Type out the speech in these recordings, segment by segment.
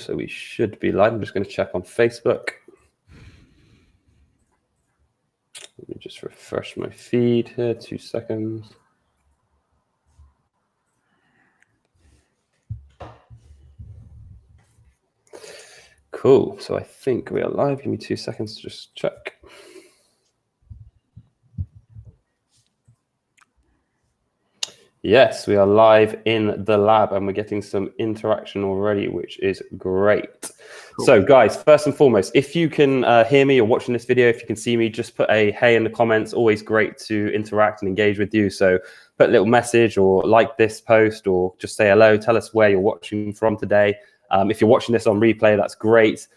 so we should be live. I'm just going to check on Facebook. Let me just refresh my feed here, 2 seconds. Cool, so I think we are live. Give me 2 seconds to just check. Yes, we are live in the lab and we're getting some interaction already, which is great. Cool. So guys, first and foremost, if you can hear me or watching this video, if you can see me, just put a hey in the comments. Always great to interact and engage with you. So put a little message or like this post or just say hello. Tell us where you're watching from today. If you're watching this on replay, that's great.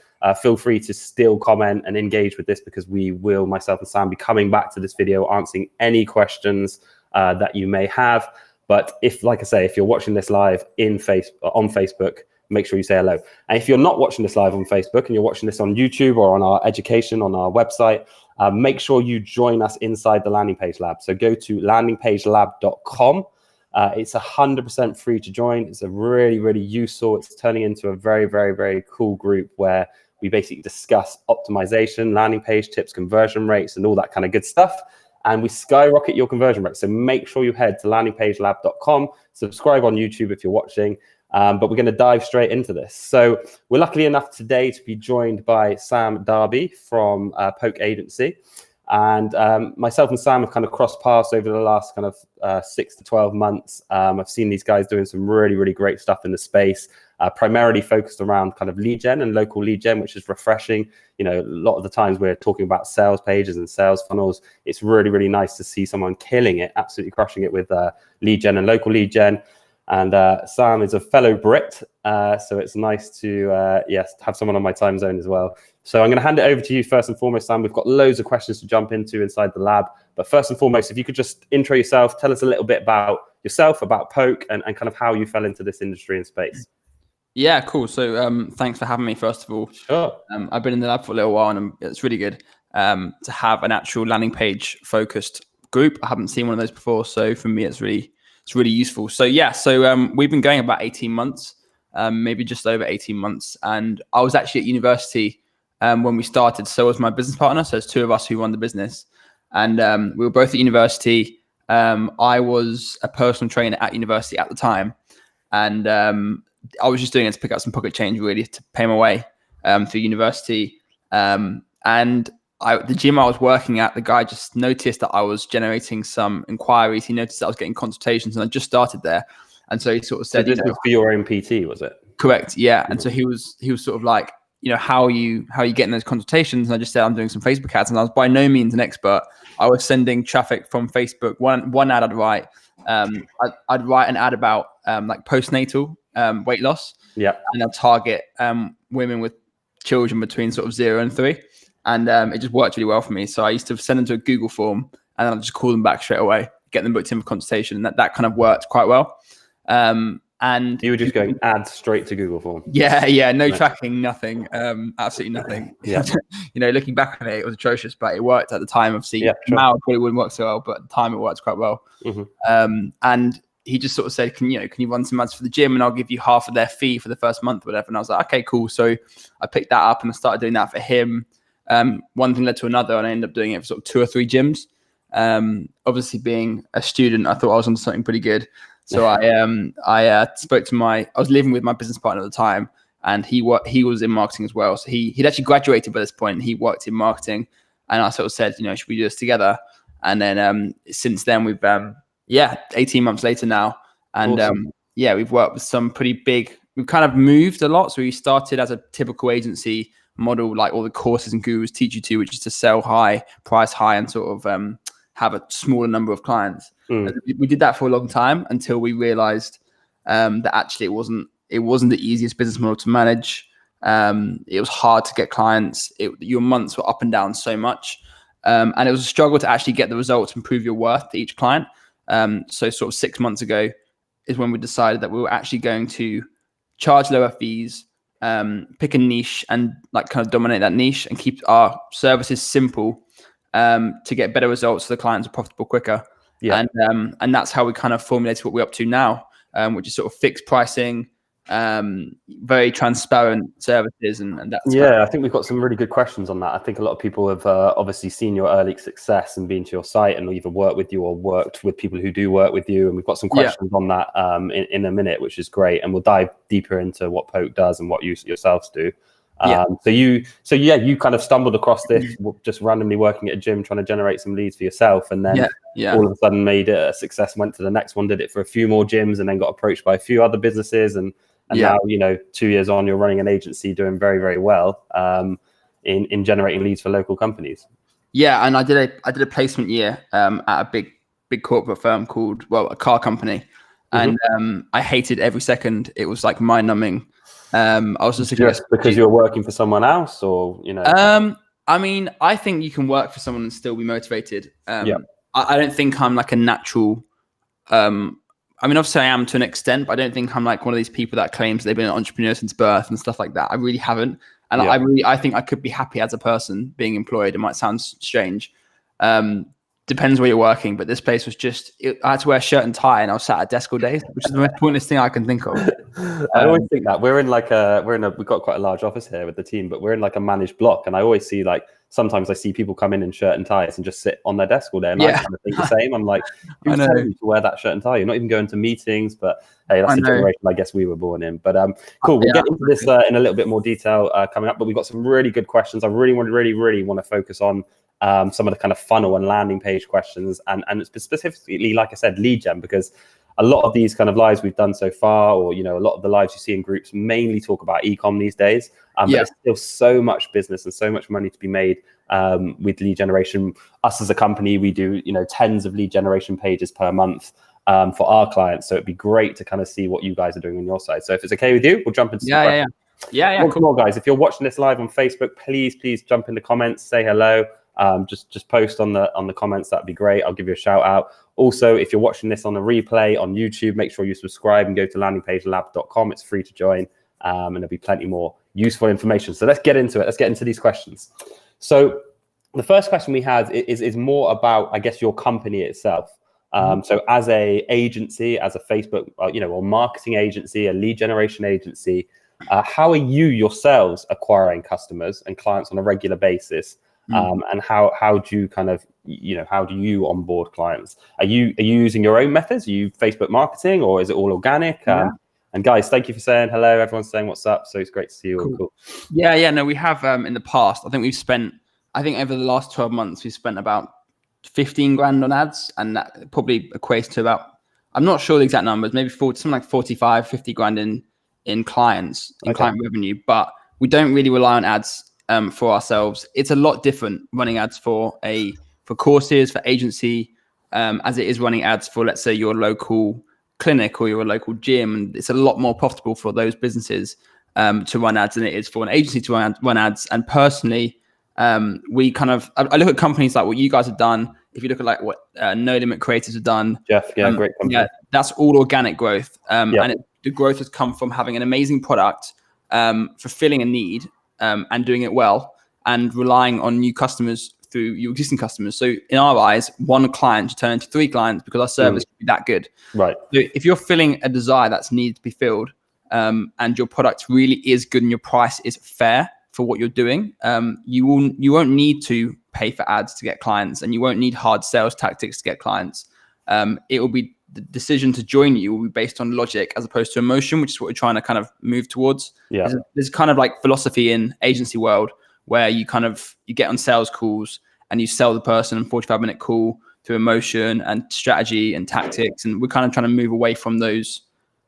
Feel free to still comment and engage with this because we will, myself and Sam, be coming back to this video, answering any questions that you may have. But if, like I say, if you're watching this live on Facebook, make sure you say hello. And if you're not watching this live on Facebook and you're watching this on YouTube or on our education, on our website, make sure you join us inside the landing page lab. So go to landingpagelab.com. It's 100% free to join. It's a really, really useful. It's turning into a very, very, very cool group where we basically discuss optimization, landing page tips, conversion rates, and all that kind of good stuff. And we skyrocket your conversion rate. So make sure you head to landingpagelab.com, subscribe on YouTube if you're watching, but we're going to dive straight into this. So we're lucky enough today to be joined by Sam Darby from Poke Agency. And myself and Sam have kind of crossed paths over the last kind of 6 to 12 months. I've seen these guys doing some really, really great stuff in the space, primarily focused around kind of lead gen and local lead gen, which is refreshing. You know, a lot of the times we're talking about sales pages and sales funnels. It's really, really nice to see someone killing it, absolutely crushing it with lead gen and local lead gen. And Sam is a fellow Brit, so it's nice to have someone on my time zone as well. So I'm going to hand it over to you first and foremost, Sam. We've got loads of questions to jump into inside the lab. But first and foremost, if you could just intro yourself, tell us a little bit about yourself, about Poke, and kind of how you fell into this industry and space. Yeah, cool. So thanks for having me, first of all. Sure. I've been in the lab for a little while, and it's really good to have an actual landing page focused group. I haven't seen one of those before. So for me, it's really useful. So we've been going about 18 months, maybe just over 18 months. And I was actually at university when we started. So was my business partner. So there's two of us who run the business. And we were both at university. I was a personal trainer at university at the time. And I was just doing it to pick up some pocket change, really, to pay my way through university. And the gym I was working at, the guy just noticed that I was generating some inquiries. He noticed that I was getting consultations, and I just started there. And so he sort of said, so this was for your own PT, was it? Correct. Yeah. And so he was sort of like, how are you getting those consultations? And I just said, I'm doing some Facebook ads, and I was by no means an expert. I was sending traffic from Facebook. One ad I'd write. I'd write an ad about like postnatal weight loss. Yeah. And I'll target women with children between sort of 0 and 3. And it just worked really well for me. So I used to send them to a Google form, and then I'd just call them back straight away, get them booked in for consultation. And that kind of worked quite well. And you were just going ads straight to Google form. Yeah. No tracking, nothing. Absolutely nothing. Yeah. Looking back on it, it was atrocious, but it worked at the time. Obviously, sure. Now it probably wouldn't work so well, but at the time it worked quite well. Mm-hmm. And he just sort of said, can you run some ads for the gym, and I'll give you half of their fee for the first month or whatever. And I was like, okay, cool. So I picked that up and I started doing that for him. One thing led to another, and I ended up doing it for sort of 2 or 3 gyms. Obviously, being a student, I thought I was on something pretty good. So I spoke to I was living with my business partner at the time, and he was in marketing as well. So he'd actually graduated by this point. He worked in marketing, and I sort of said, should we do this together? And then since then we've 18 months later now, and awesome. We've worked with some pretty big. We've kind of moved a lot. So we started as a typical agency model, like all the courses and gurus teach you to, which is to sell high, price high, and sort of have a smaller number of clients. We did that for a long time until we realized that actually it wasn't the easiest business model to manage. It was hard to get clients. Your months were up and down so much, and it was a struggle to actually get the results and prove your worth to each client. So sort of 6 months ago is when we decided that we were actually going to charge lower fees, pick a niche and like kind of dominate that niche, and keep our services simple to get better results so the clients are profitable quicker. Yeah. And that's how we kind of formulated what we're up to now, which is sort of fixed pricing, very transparent services, and that's I think we've got some really good questions on that. I think a lot of people have obviously seen your early success and been to your site and either worked with you or worked with people who do work with you. And we've got some questions on that in a minute, which is great. And we'll dive deeper into what Poke does and what you yourselves do. So you kind of stumbled across this just randomly working at a gym, trying to generate some leads for yourself, and then all of a sudden made it a success, went to the next one, did it for a few more gyms, and then got approached by a few other businesses, and now 2 years on, you're running an agency doing very, very well in generating leads for local companies. And I did a placement year at a big corporate firm called a car company, and I hated every second. It was like mind numbing. I was just because you're working for someone else, or I mean, I think you can work for someone and still be motivated. I don't think I'm like a natural. I mean, obviously I am to an extent, but I don't think I'm like one of these people that claims they've been an entrepreneur since birth and stuff like that. I really haven't, and I think I could be happy as a person being employed. It might sound strange. Depends where you're working, but this place was I had to wear a shirt and tie, and I was sat at a desk all day, which is the most pointless thing I can think of. I always think that we've got quite a large office here with the team, but we're in like a managed block, and I always see sometimes I see people come in shirt and ties and just sit on their desk all day, and I kind of think the same. I'm like, who told you to wear that shirt and tie? You're not even going to meetings, but hey, that's the generation I guess we were born in. But cool, we'll get into this in a little bit more detail coming up, but we've got some really good questions. I really want to focus on some of the kind of funnel and landing page questions, and specifically, like I said, lead gen, because a lot of these kind of lives we've done so far, or a lot of the lives you see in groups, mainly talk about ecom these days. But there's still so much business and so much money to be made with lead generation. Us as a company, we do tens of lead generation pages per month for our clients. So it'd be great to kind of see what you guys are doing on your side. So if it's okay with you, we'll jump into some questions. Once more, guys, if you're watching this live on Facebook, please jump in the comments, say hello. Just post on the comments. That'd be great. I'll give you a shout out. Also, if you're watching this on a replay on YouTube, make sure you subscribe and go to landingpagelab.com. It's free to join, and there'll be plenty more useful information. So let's get into it. Let's get into these questions. So the first question we have is more about, I guess, your company itself. So as a agency, as a Facebook, or marketing agency, a lead generation agency, how are you yourselves acquiring customers and clients on a regular basis? And how do you kind of, how do you onboard clients? Are you using your own methods? Are you Facebook marketing, or is it all organic? And guys, thank you for saying hello. Everyone's saying what's up. So it's great to see you all. Cool. No, we have in the past. I think over the last 12 months, we've spent about 15 grand on ads, and that probably equates to about, I'm not sure the exact numbers, maybe something like 45, 50 grand in client revenue, but we don't really rely on ads for ourselves. It's a lot different running ads for courses, for agency, as it is running ads for, let's say, your local clinic or your local gym. And it's a lot more profitable for those businesses to run ads than it is for an agency to run ads. And personally, I look at companies like what you guys have done. If you look at like what No Limit Creators have done, Jeff, great company. That's all organic growth. And the growth has come from having an amazing product, fulfilling a need, and doing it well, and relying on new customers through your existing customers. So in our eyes, one client to turn into 3 clients because our service can be that good. Right. So if you're filling a desire that's needed to be filled, and your product really is good and your price is fair for what you're doing, you won't need to pay for ads to get clients, and you won't need hard sales tactics to get clients. It will be the decision to join you will be based on logic as opposed to emotion, which is what we're trying to kind of move towards. There's kind of like philosophy in agency world where you get on sales calls and you sell the person a 45-minute call through emotion and strategy and tactics. And we're kind of trying to move away from those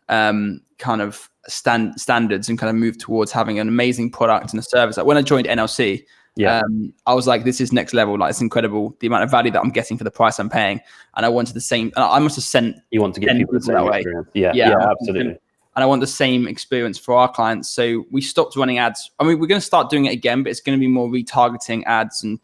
kind of standards and kind of move towards having an amazing product and a service. Like when I joined NLC, I was like, this is next level. Like, it's incredible the amount of value that I'm getting for the price I'm paying. And I wanted the same. And I must have sent. You want to get people the same experience. Yeah, absolutely. And I want the same experience for our clients. So we stopped running ads. I mean, we're going to start doing it again, but it's going to be more retargeting ads and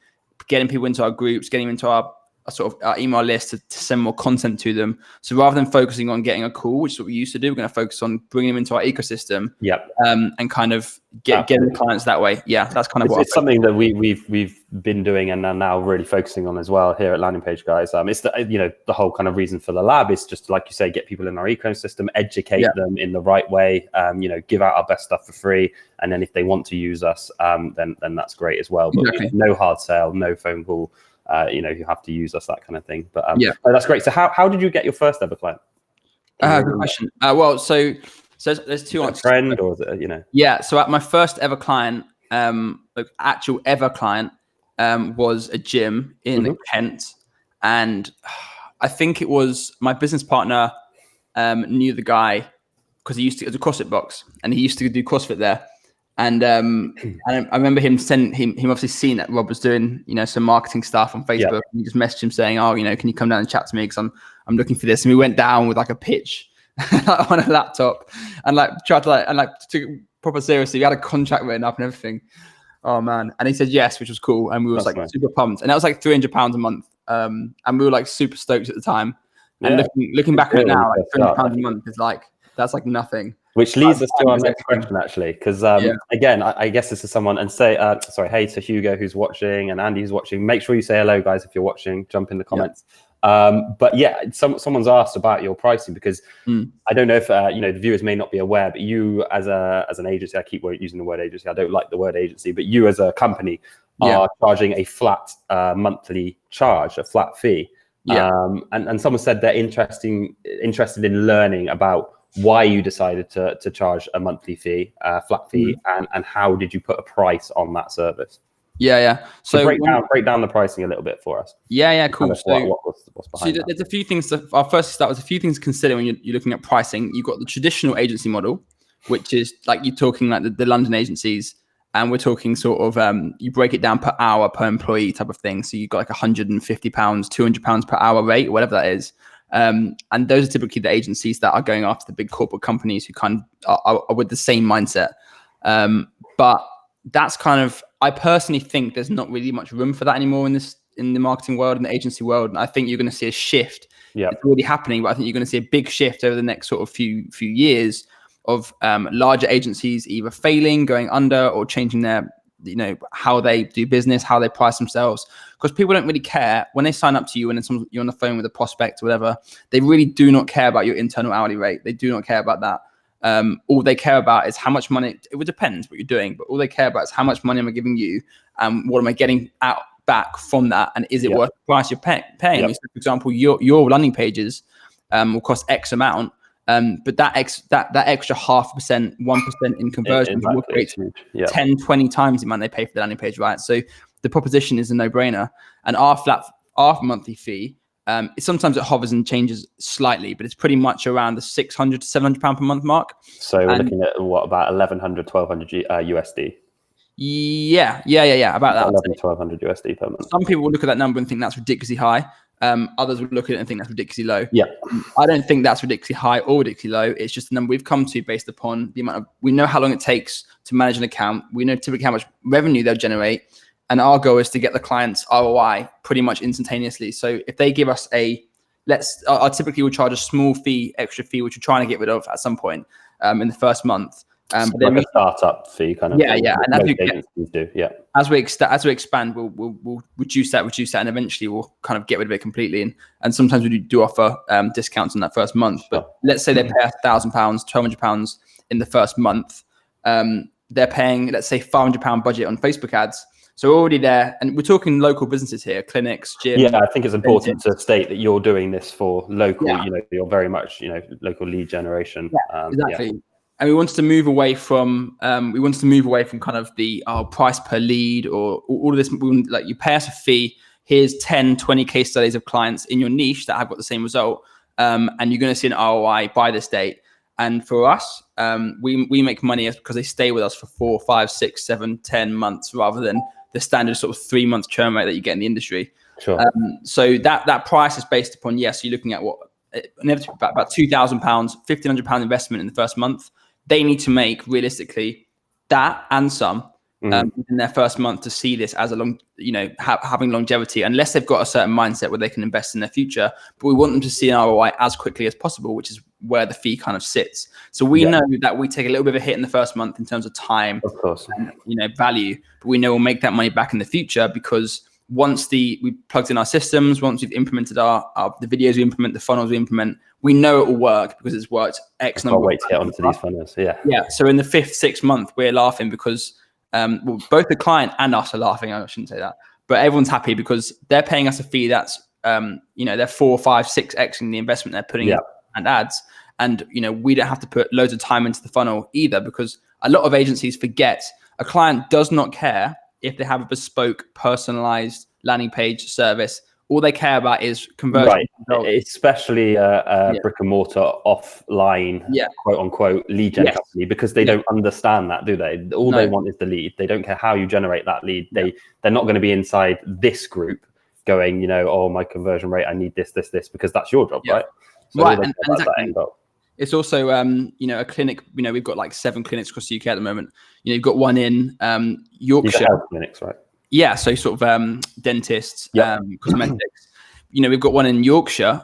getting people into our groups, getting them into our sort of our email list to send more content to them. So rather than focusing on getting a call, which is what we used to do, we're going to focus on bringing them into our ecosystem. Yep. And kind of getting the clients that way. Yeah, that's kind of it's something that we've been doing and are now really focusing on as well here at Landing Page Guys. It's the whole kind of reason for the lab is just, like you say, get people in our ecosystem, educate them in the right way, give out our best stuff for free, and then if they want to use us, then that's great as well. But no hard sell, no phone call. You have to use us, that kind of thing. But that's great. So how did you get your first ever client? Good question. Well, so there's two answers. Friend, or was it, Yeah. So at my first ever client, actual ever client, was a gym in Kent, and I think it was my business partner knew the guy because he used to go to CrossFit Box, and he used to do CrossFit there. And I remember him obviously seen that Rob was doing, some marketing stuff on Facebook. And he just messaged him saying, "Oh, can you come down and chat to me? Because I'm looking for this." And we went down with like a pitch on a laptop and tried to took it proper seriously. We had a contract written up and everything. Oh man. And he said yes, which was cool. And we was super pumped. And that was like £300 a month. And we were like super stoked at the time. And looking back at it now, like £300 a month is that's like nothing. Which leads us to our next question, actually, because again, I guess this is someone, and say, hey to Hugo who's watching and Andy who's watching. Make sure you say hello, guys, if you're watching. Jump in the comments. But yeah, someone's asked about your pricing, because I don't know if the viewers may not be aware, but you as an agency, I keep using the word agency. I don't like the word agency, but you as a company are charging a flat monthly charge, a flat fee. And someone said they're interested in learning about why you decided to charge a monthly fee, flat fee, and how did you put a price on that service? So break down the pricing a little bit for us. Cool. What's behind that? There's a few things I'll first start with a few things to consider when you're looking at pricing. You've got the traditional agency model, which is like you're talking like the London agencies, and we're talking sort of you break it down per hour per employee type of thing. So you've got like £150, £200 per hour rate, whatever that is. And those are typically the agencies that are going after the big corporate companies who kind of are with the same mindset. But that's kind of, I personally think there's not really much room for that anymore in the marketing world and the agency world. And I think you're going to see a shift. It's already happening, but I think you're going to see a big shift over the next sort of few years of larger agencies either failing, going under, or changing their, how they do business, how they price themselves. Because people don't really care when they sign up to you and then you're on the phone with a prospect or whatever. They really do not care about your internal hourly rate. They do not care about that. All they care about is how much money. It would depend what you're doing, but all they care about is how much money am I giving you, and what am I getting back from that, and is it worth the price you're paying? So for example, your landing pages will cost X amount. But that extra 0.5%, 1% in conversion will create 10, 20 times the amount they pay for the landing page, right? So the proposition is a no-brainer. And our monthly fee, sometimes it hovers and changes slightly, but it's pretty much around the £600 to £700 per month mark. So we're looking at about 1,100, 1,200 USD. About that. 1,100, 1,200 USD per month. Some people will look at that number and think that's ridiculously high. Others would look at it and think that's ridiculously low. I don't think that's ridiculously high or ridiculously low. It's just the number we've come to based upon the amount of, we know how long it takes to manage an account. We know typically how much revenue they'll generate. And our goal is to get the client's ROI pretty much instantaneously. So if they give us I typically will charge a small fee, extra fee, which we're trying to get rid of at some point in the first month. But like a startup fee kind of thing. And as we expand, we'll reduce that, and eventually we'll kind of get rid of it completely. And sometimes we do offer discounts in that first month. But let's say they pay us £1,000, £1,200 in the first month. They're paying, let's say, £500 budget on Facebook ads. So we're already there, and we're talking local businesses here, clinics, gyms. Yeah, I think it's important to state that you're doing this for local. You're very much local lead generation. Exactly. And we wanted to move away from kind of the price per lead or all of this. Like, you pay us a fee. Here's 10, 20 case studies of clients in your niche that have got the same result. And you're going to see an ROI by this date. And for us, we make money because they stay with us for 4, 5, 6, 7, 10 months rather than the standard sort of 3 month churn rate that you get in the industry. Sure. So that price is based upon, yes, you're looking at about £2,000, £1,500 investment in the first month. They need to make realistically that and some in their first month to see this as a having longevity, unless they've got a certain mindset where they can invest in their future. But we want them to see an ROI as quickly as possible, which is where the fee kind of sits. So we know that we take a little bit of a hit in the first month in terms of time, of course, and, value, but we know we'll make that money back in the future, because once we plugged in our systems, once we've implemented the videos we implement, the funnels we implement, we know it will work because it's worked X number. Can't wait to get onto these funnels. Yeah. So in the 5th, 6th month, we're laughing because both the client and us are laughing. I shouldn't say that, but everyone's happy because they're paying us a fee that's they're 4, 5, 6x in the investment they're putting in and ads, and we don't have to put loads of time into the funnel either, because a lot of agencies forget a client does not care if they have a bespoke, personalized landing page service. All they care about is conversion. Right, especially brick and mortar offline, quote unquote, lead gen company, because they don't understand that, do they? All they want is the lead. They don't care how you generate that lead. They're not going to be inside this group going, oh, my conversion rate, I need this, because that's your job, right? So right, and exactly. It's also, a clinic. We've got like 7 clinics across the UK at the moment. You've got one in Yorkshire. Health clinics, right? Yeah, so sort of dentists, cosmetics. We've got one in Yorkshire.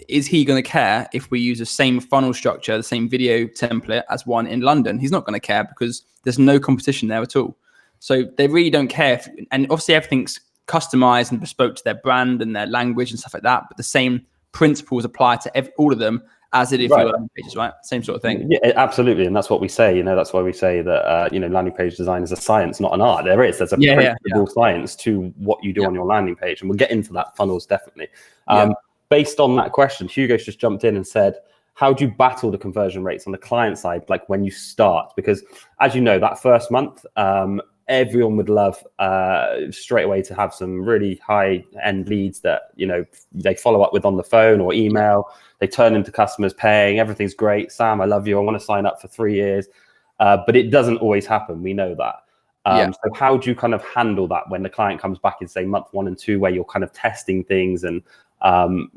Is he going to care if we use the same funnel structure, the same video template as one in London? He's not going to care because there's no competition there at all. So they really don't care. And obviously everything's customized and bespoke to their brand and their language and stuff like that. But the same principles apply to all of them as it is for your landing pages, right? Same sort of thing. Yeah, absolutely. And that's what we say, that's why we say that, landing page design is a science, not an art. There's a principle science to what you do on your landing page. And we'll get into that funnels, definitely. Based on that question, Hugo's just jumped in and said, how do you battle the conversion rates on the client side, like when you start? Because as you know, that first month, everyone would love straight away to have some really high end leads that, they follow up with on the phone or email. They turn into customers paying. Everything's great. Sam, I love you. I want to sign up for 3 years. But it doesn't always happen. We know that. So how do you kind of handle that when the client comes back in, say, month 1 and 2, where you're kind of testing things and,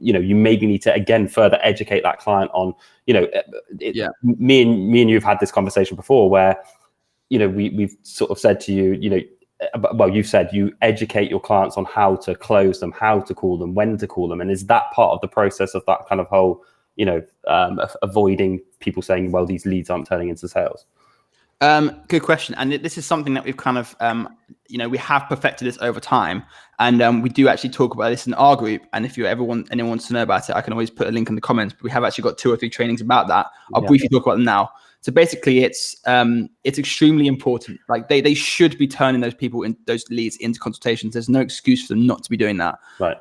you maybe need to, again, further educate that client on, me and you've had this conversation before where, we've sort of said to you, well, you said you educate your clients on how to close them, how to call them, when to call them. And is that part of the process of that kind of whole, avoiding people saying, well, these leads aren't turning into sales? Good question. And this is something that we've kind of, we have perfected this over time. And we do actually talk about this in our group. And if anyone wants to know about it, I can always put a link in the comments. But we have actually got 2 or 3 trainings about that. I'll briefly talk about them now. So basically, it's extremely important. Like they should be turning those leads into consultations. There's no excuse for them not to be doing that. Right.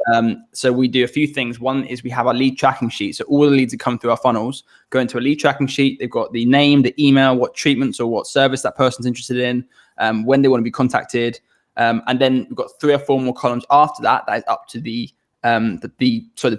So we do a few things. One is we have our lead tracking sheet. So all the leads that come through our funnels go into a lead tracking sheet. They've got the name, the email, what treatments or what service that person's interested in, when they want to be contacted, and then we've got 3 or 4 more columns after that. That is up to the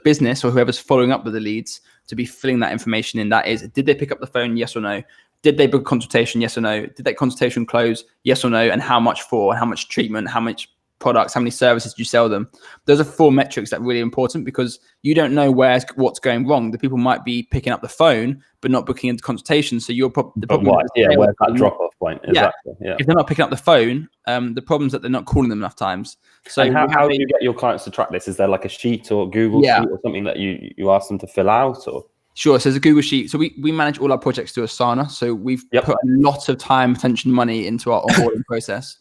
business or whoever's following up with the leads to be filling that information in. That is, did they pick up the phone? Yes or no. Did they book a consultation? Yes or no. Did that consultation close? Yes or no. And how much for? And how much treatment? How much products? How many services do you sell them? Those are 4 metrics that are really important, because you don't know what's going wrong. The people might be picking up the phone but not booking into consultation. So the problem. Where's that drop-off point? Exactly. Yeah. If they're not picking up the phone, the problem is that they're not calling them enough times. So and how do you get your clients to track this? Is there like a sheet or Google sheet or something that you ask them to fill out? Or sure. So there's a Google sheet. So we manage all our projects through Asana. So we've put a lot of time, attention, money into our onboarding process.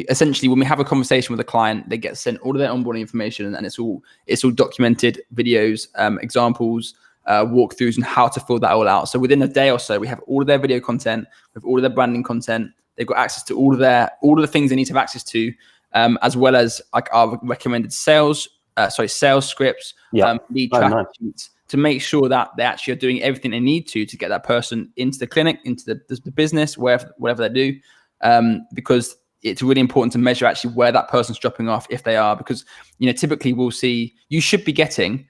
Essentially, when we have a conversation with a client, they get sent all of their onboarding information, and it's all documented, videos, examples, walkthroughs, and how to fill that all out. So within a day or so, we have all of their video content, we have all of their branding content. They've got access to all of the things they need to have access to, as well as like our recommended sales scripts, lead tracking sheets, to make sure that they actually are doing everything they need to get that person into the clinic, into the business, whatever they do, because it's really important to measure actually where that person's dropping off, if they are, because typically we'll see you should be getting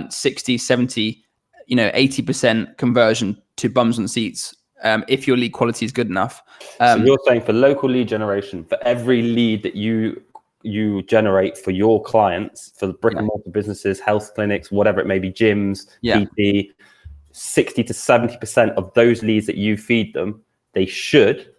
60, 70, 80% conversion to bums on seats if your lead quality is good enough. So you're saying for local lead generation, for every lead that you generate for your clients, for the brick and mortar businesses, health clinics, whatever it may be, gyms, PT, 60 to 70% of those leads that you feed them, they should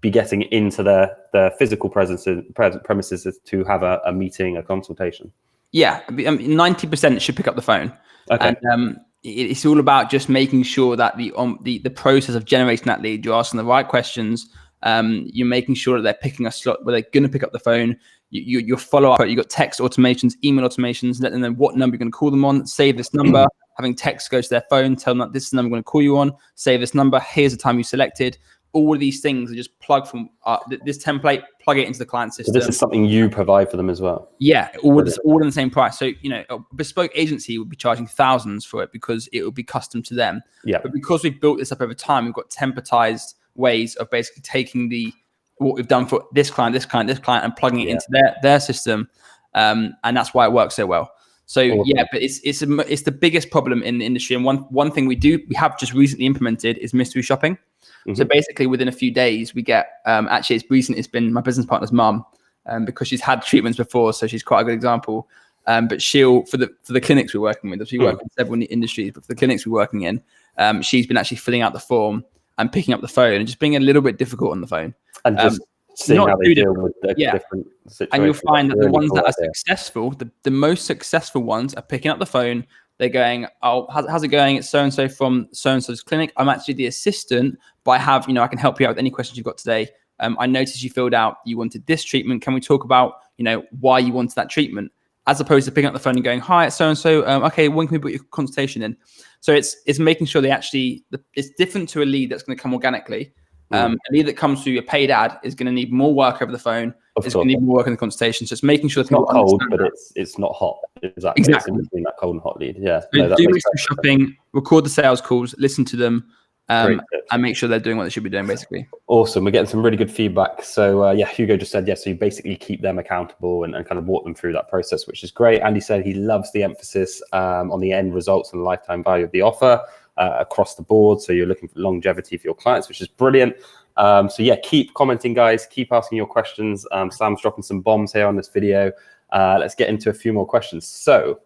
be getting into the physical premises to have a meeting, a consultation? Yeah, 90% should pick up the phone. Okay. And it's all about just making sure that the process of generating that lead, you're asking the right questions. You're making sure that they're picking a slot where they're going to pick up the phone. Your follow up, you've got text automations, email automations, let them know what number you're going to call them on. Save this number, having text go to their phone, tell them that this is the number I'm going to call you on. Save this number. Here's the time you selected. All of these things are just plug from this template, plug it into the client system. So this is something you provide for them as well? Yeah, all in the same price. So, a bespoke agency would be charging thousands for it because it would be custom to them. Yeah. But because we've built this up over time, we've got templatized ways of basically taking what we've done for this client, and plugging it into their system. And that's why it works so well. So awesome. But it's the biggest problem in the industry. And one thing we have just recently implemented is mystery shopping. Mm-hmm. So basically within a few days we get, actually it's been my business partner's mum, because she's had treatments before. So she's quite a good example. But she'll, for the clinics we're working with, we work in several industries, but for the clinics we're working in, she's been actually filling out the form and picking up the phone and just being a little bit difficult on the phone. And just seeing how they deal with the different situations. And you'll find that the ones that are successful, the most successful ones are picking up the phone. They're going, oh, how's it going? It's so-and-so from so-and-so's clinic. I'm actually the assistant, but I have, I can help you out with any questions you've got today. I noticed you filled out, you wanted this treatment. Can we talk about, why you wanted that treatment? As opposed to picking up the phone and going, hi, it's so-and-so. Okay, when can we put your consultation in? So it's making sure it's different to a lead that's going to come organically. A lead that comes through a paid ad is going to need more work over the phone. It's going to need more work in the consultation. So it's making sure it's not cold, but it's not hot. Exactly. It's in between that cold and hot lead. Yeah. So do mystery shopping, record the sales calls, listen to them, and make sure they're doing what they should be doing, basically. Awesome. We're getting some really good feedback. So Hugo just said, so you basically keep them accountable and kind of walk them through that process, which is great. Andy said he loves the emphasis on the end results and the lifetime value of the offer across the board. So you're looking for longevity for your clients, which is brilliant. Keep commenting, guys. Keep asking your questions. Sam's dropping some bombs here on this video. Let's get into a few more questions. So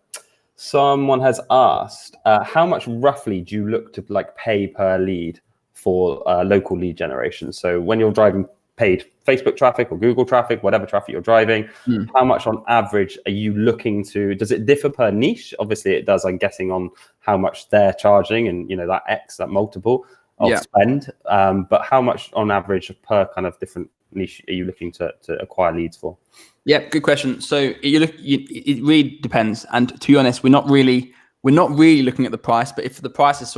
someone has asked, how much roughly do you look to pay per lead for local lead generation? So when you're driving paid Facebook traffic or Google traffic, whatever traffic you're driving, how much on average are you looking to? Does it differ per niche? Obviously it does, I'm guessing, on how much they're charging and that multiple of spend. But how much on average per kind of different niche are you looking to acquire leads for? Yeah, good question. So it really depends. And to be honest, we're not really looking at the price. But if the price is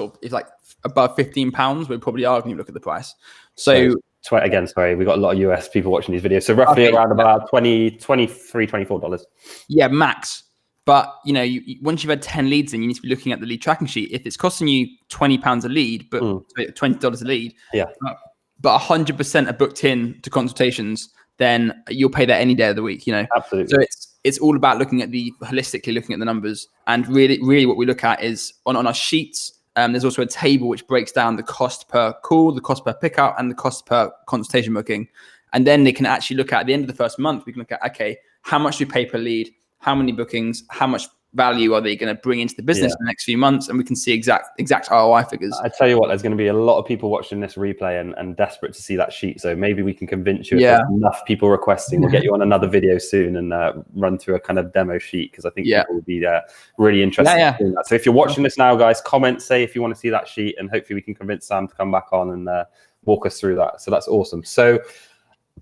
above £15, we probably are going to look at the price. So again, sorry, we've got a lot of US people watching these videos. So roughly around about $23, $24. Yeah, max. But once you've had 10 leads in, you need to be looking at the lead tracking sheet. If it's costing you £20 a lead, but $20 a lead, but 100% are booked in to consultations, then you'll pay that any day of the week. Absolutely. So it's all about looking at holistically looking at the numbers, and really what we look at is on our sheets. There's also a table which breaks down the cost per call, the cost per pickup, and the cost per consultation booking. And then they can actually look at the end of the first month. We can look at, okay, how much do we pay per lead? How many bookings? How much value are they going to bring into the business in the next few months? And we can see exact ROI figures. I tell you what, there's going to be a lot of people watching this replay and desperate to see that sheet. So maybe we can convince you if there's enough people requesting. We'll get you on another video soon and run through a kind of demo sheet, because I think people will be really interested in doing that. So if you're watching this now, guys, comment, say if you want to see that sheet, and hopefully we can convince Sam to come back on and walk us through that. So that's awesome. So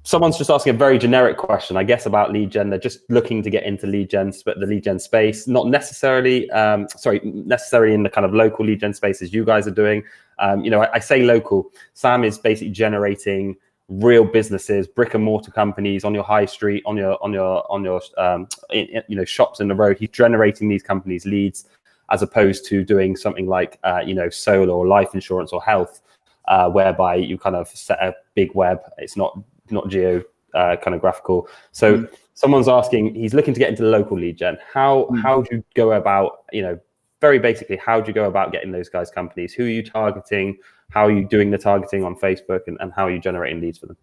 someone's just asking a very generic question, I guess, about lead gen. They're just looking to get into lead gen, but the lead gen space, not necessarily, necessarily in the kind of local lead gen space as you guys are doing. I say local. Sam is basically generating real businesses, brick and mortar companies on your high street, on your shops in the road. He's generating these companies leads, as opposed to doing something like solar or life insurance or health, whereby you kind of set a big web. It's not geo kind of graphical. So someone's asking, he's looking to get into local lead gen. How do you go about, very basically, how do you go about getting those guys companies? Who are you targeting? How are you doing the targeting on Facebook, and how are you generating leads for them?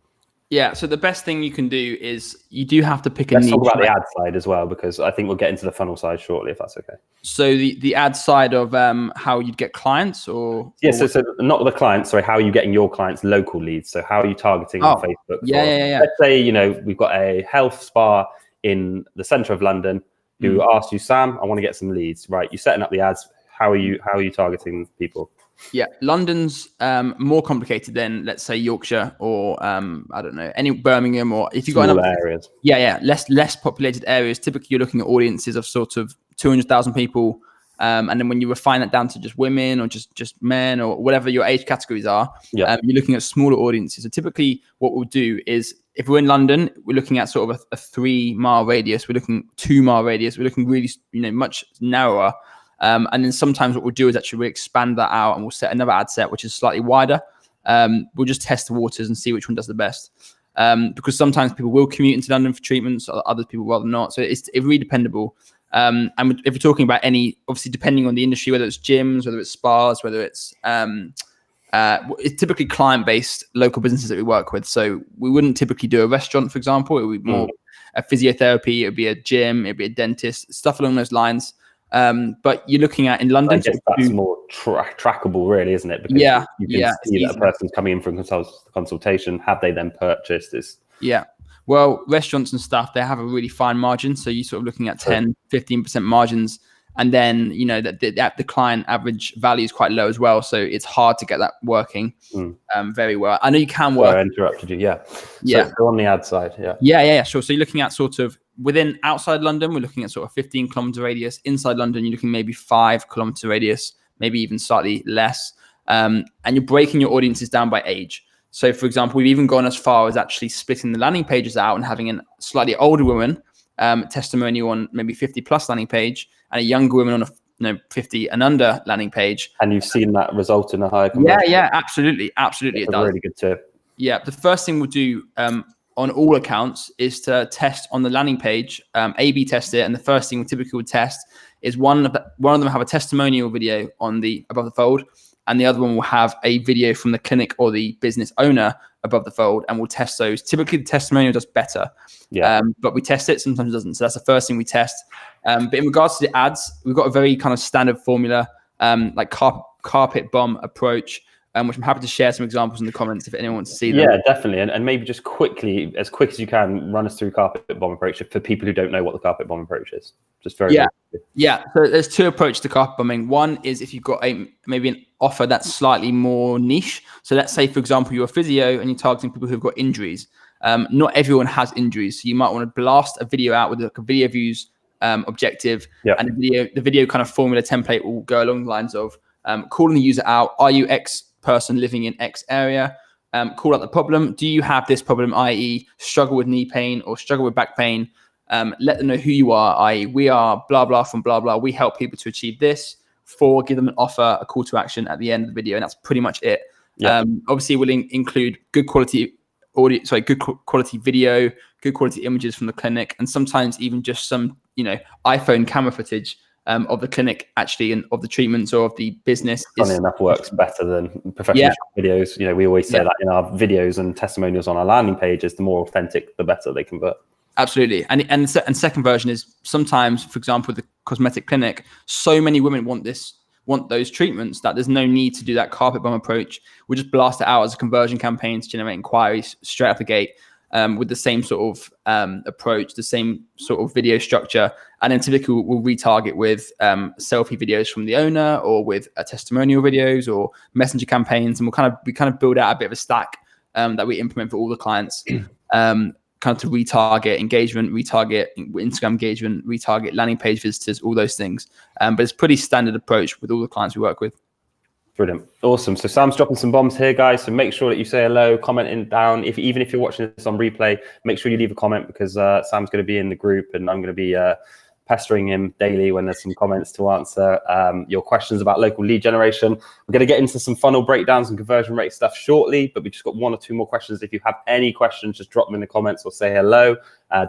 Yeah, so the best thing you can do is you do have to pick a Let's niche. talk about the ad side as well, because I think we'll get into the funnel side shortly, if that's okay. So the ad side of how you'd get clients, or yeah, so not the clients. Sorry, how are you getting your clients local leads? So how are you targeting on Facebook? Yeah. Let's say we've got a health spa in the centre of London who asks you, Sam, I want to get some leads. Right, you're setting up the ads. How are you targeting people? Yeah, London's more complicated than, let's say, Yorkshire or I don't know, any Birmingham, or if you've got smaller areas. Yeah, less populated areas. Typically, you're looking at audiences of sort of 200,000 people, and then when you refine that down to just women or just men or whatever your age categories are, you're looking at smaller audiences. So typically, what we'll do is, if we're in London, we're looking at sort of a 3-mile radius. We're looking 2-mile radius. We're looking really much narrower. And then sometimes what we'll do is actually we expand that out and we'll set another ad set which is slightly wider. We'll just test the waters and see which one does the best. Because sometimes people will commute into London for treatments, other people rather not. So it's really dependable. And if we're talking about any, obviously depending on the industry, whether it's gyms, whether it's spas, whether it's typically client-based local businesses that we work with. So we wouldn't typically do a restaurant, for example. It would be more a physiotherapy. It would be a gym. It would be a dentist, stuff along those lines. But you're looking at in London. I guess that's more trackable, really, isn't it? Because you can see that a person's coming in for a consultation. Have they then purchased this? Yeah. Well, restaurants and stuff, they have a really fine margin. So you're sort of looking at 10, 15% margins. And then, the client average value is quite low as well. So it's hard to get that working very well. I know you can work. Sorry, I interrupted you. Yeah. So on the ad side. Yeah. Sure. So you're looking at sort of outside London, we're looking at sort of 15-kilometer radius. Inside London, you're looking maybe 5-kilometer radius, maybe even slightly less. And you're breaking your audiences down by age. So, for example, we've even gone as far as actually splitting the landing pages out and having a slightly older woman testimonial on maybe 50+ landing page and a younger woman on a 50 and under landing page. And you've seen that result in a higher conversion? Yeah, absolutely. It does. Really good tip. Yeah, the first thing we'll do on all accounts is to test on the landing page, A/B test it, and the first thing we typically would test is one of them have a testimonial video on the above the fold, and the other one will have a video from the clinic or the business owner above the fold, and we'll test those. Typically, the testimonial does better, but we test it. Sometimes it doesn't. So that's the first thing we test. But in regards to the ads, we've got a very kind of standard formula, like carpet bomb approach, which I'm happy to share some examples in the comments if anyone wants to see them. Yeah, definitely. And maybe just quickly, as quick as you can, run us through carpet bomb approach for people who don't know what the carpet bomb approach is. Just very Yeah. So there's 2 approaches to carpet bombing. One is if you've got maybe an offer that's slightly more niche. So let's say, for example, you're a physio and you're targeting people who've got injuries. Not everyone has injuries. So you might want to blast a video out with a video views objective. And the video kind of formula template will go along the lines of calling the user out. Are you X person living in X area? Call out the problem. Do you have this problem, i.e. struggle with knee pain or struggle with back pain? Let them know who you are, i.e. we are blah, blah from blah, blah. We help people to achieve this. 4, give them an offer, a call to action at the end of the video. And that's pretty much it. Obviously, we'll include good quality audio, good quality video, good quality images from the clinic, and sometimes even just some, iPhone camera footage of the clinic actually and of the treatments or of the business. Funny enough, works better than professional videos. We always say that in our videos and testimonials on our landing pages, the more authentic, the better they convert. Absolutely. And second version is sometimes, for example, the cosmetic clinic, so many women want those treatments that there's no need to do that carpet bomb approach. We'll just blast it out as a conversion campaign to generate inquiries straight out the gate. With the same sort of approach, the same sort of video structure. And then typically we'll retarget with selfie videos from the owner or with testimonial videos or messenger campaigns. And we kind of build out a bit of a stack that we implement for all the clients, kind of to retarget engagement, retarget Instagram engagement, retarget landing page visitors, all those things. But it's pretty standard approach with all the clients we work with. Brilliant. Awesome. So Sam's dropping some bombs here, guys. So make sure that you say hello, comment down. Even if you're watching this on replay, make sure you leave a comment because Sam's going to be in the group and I'm going to be pestering him daily when there's some comments to answer your questions about local lead generation. We're going to get into some funnel breakdowns and conversion rate stuff shortly, but we just got 1 or 2 more questions. If you have any questions, just drop them in the comments or say hello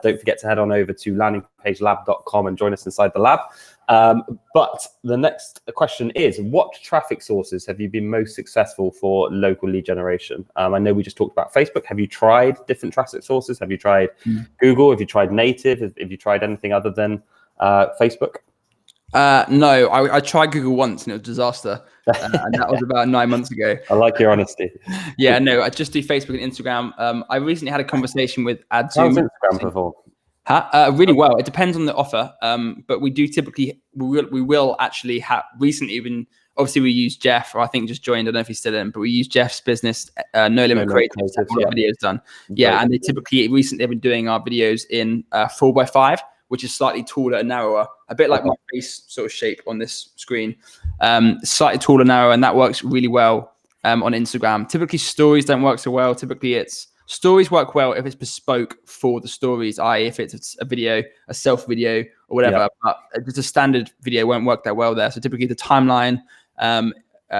Don't forget to head on over to landingpagelab.com and join us inside the lab. But the next question is, what traffic sources have you been most successful for local lead generation? I know we just talked about Facebook. Have you tried different traffic sources? Have you tried Google? Have you tried native? Have you tried anything other than Facebook? No, I tried Google once and it was a disaster. And that was about 9 months ago. I like your honesty. Yeah, no, I just do Facebook and Instagram. I recently had a conversation with How's AdZoom. Instagram perform? Really well. It depends on the offer, but we do typically we will actually have recently been. Obviously, we use Jeff, or I think just joined. I don't know if he's still in, but we use Jeff's business, No Limit Creative, to have our videos done. Yeah, and they typically recently have been doing our videos in 4x5, which is slightly taller and narrower, a bit like my face sort of shape on this screen. Slightly taller, narrower, and that works really well on Instagram. Typically, stories don't work so well. Typically, stories work well if it's bespoke for the stories, i.e. if it's a video, a self video or whatever, but just a standard video won't work that well there. So typically the timeline,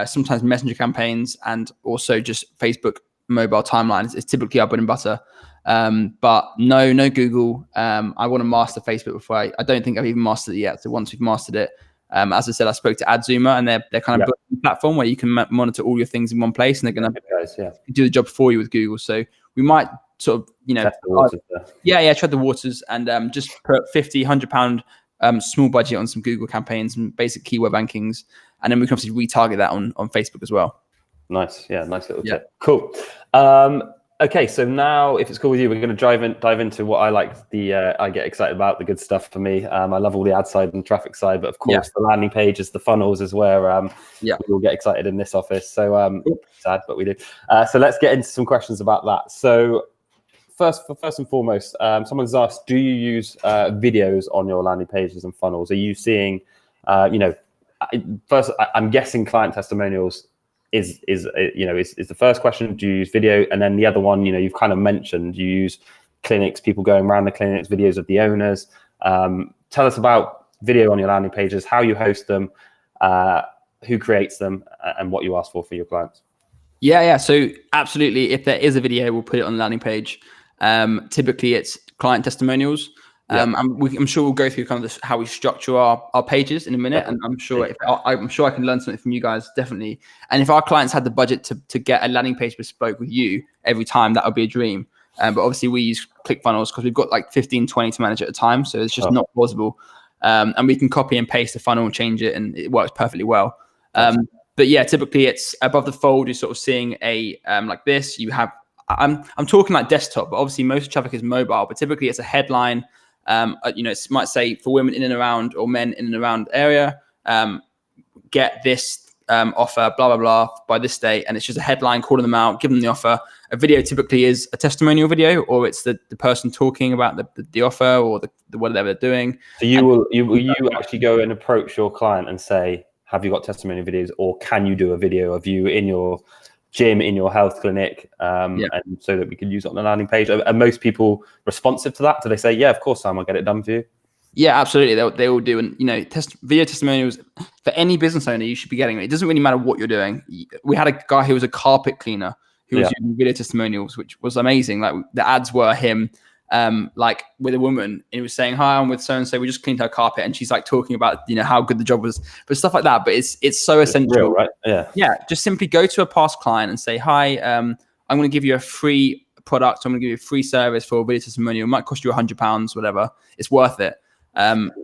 sometimes messenger campaigns, and also just Facebook mobile timelines is typically our bread and butter. But no Google. I want to master Facebook before I don't think I've even mastered it yet. So once we've mastered it, as I said, I spoke to AdZoomer, and they're kind of a platform where you can monitor all your things in one place, and they're going to do the job for you with Google. So we might sort of, test the waters, tread the waters, and just put 50, £100 small budget on some Google campaigns and basic keyword rankings, and then we can obviously retarget that on Facebook as well. Nice, nice little tip. Cool. Okay, so now, if it's cool with you, we're going to dive into what I like. I get excited about the good stuff for me. I love all the ad side and traffic side, but of course, the landing pages, the funnels, is where we all get excited in this office. So sad, but we do. So let's get into some questions about that. So first and foremost, someone's asked, do you use videos on your landing pages and funnels? Are you seeing, first, I'm guessing client testimonials is the first question. Do you use video? And then the other one, you've kind of mentioned you use clinics, people going around the clinics, videos of the owners. Tell us about video on your landing pages, how you host them, who creates them, and what you ask for your clients. Yeah. So absolutely, if there is a video, we'll put it on the landing page. Typically, it's client testimonials. I'm sure we'll go through kind of how we structure our pages in a minute, and I'm sure I can learn something from you guys, definitely. And if our clients had the budget to get a landing page bespoke with you every time, that would be a dream. But obviously we use ClickFunnels because we've got like 15, 20 to manage at a time, so it's just not plausible. And we can copy and paste the funnel and change it, and it works perfectly well. But yeah, typically it's above the fold. You're sort of seeing a like this. You have I'm talking like desktop, but obviously most traffic is mobile. But typically it's a headline. It might say for women in and around, or men in and around area, get this offer, blah, blah, blah, by this date. And it's just a headline calling them out, giving them the offer. A video typically is a testimonial video, or it's the person talking about the offer or the whatever they're doing. So you actually go and approach your client and say, have you got testimonial videos, or can you do a video of you in your gym, in your health clinic, and so that we can use it on the landing page? Are most people responsive to that? Do they say, yeah, of course, Sam, I'll get it done for you? Yeah, absolutely. They all do. And, video testimonials for any business owner, you should be getting it. It doesn't really matter what you're doing. We had a guy who was a carpet cleaner who was using video testimonials, which was amazing. Like the ads were him, like with a woman, and he was saying, hi, I'm with so-and-so, we just cleaned her carpet. And she's like talking about, how good the job was, but stuff like that. But it's so essential. Real, right? Yeah. Just simply go to a past client and say, hi, I'm going to give you a free product. I'm going to give you a free service for a video testimonial. It might cost you £100, whatever. It's worth it.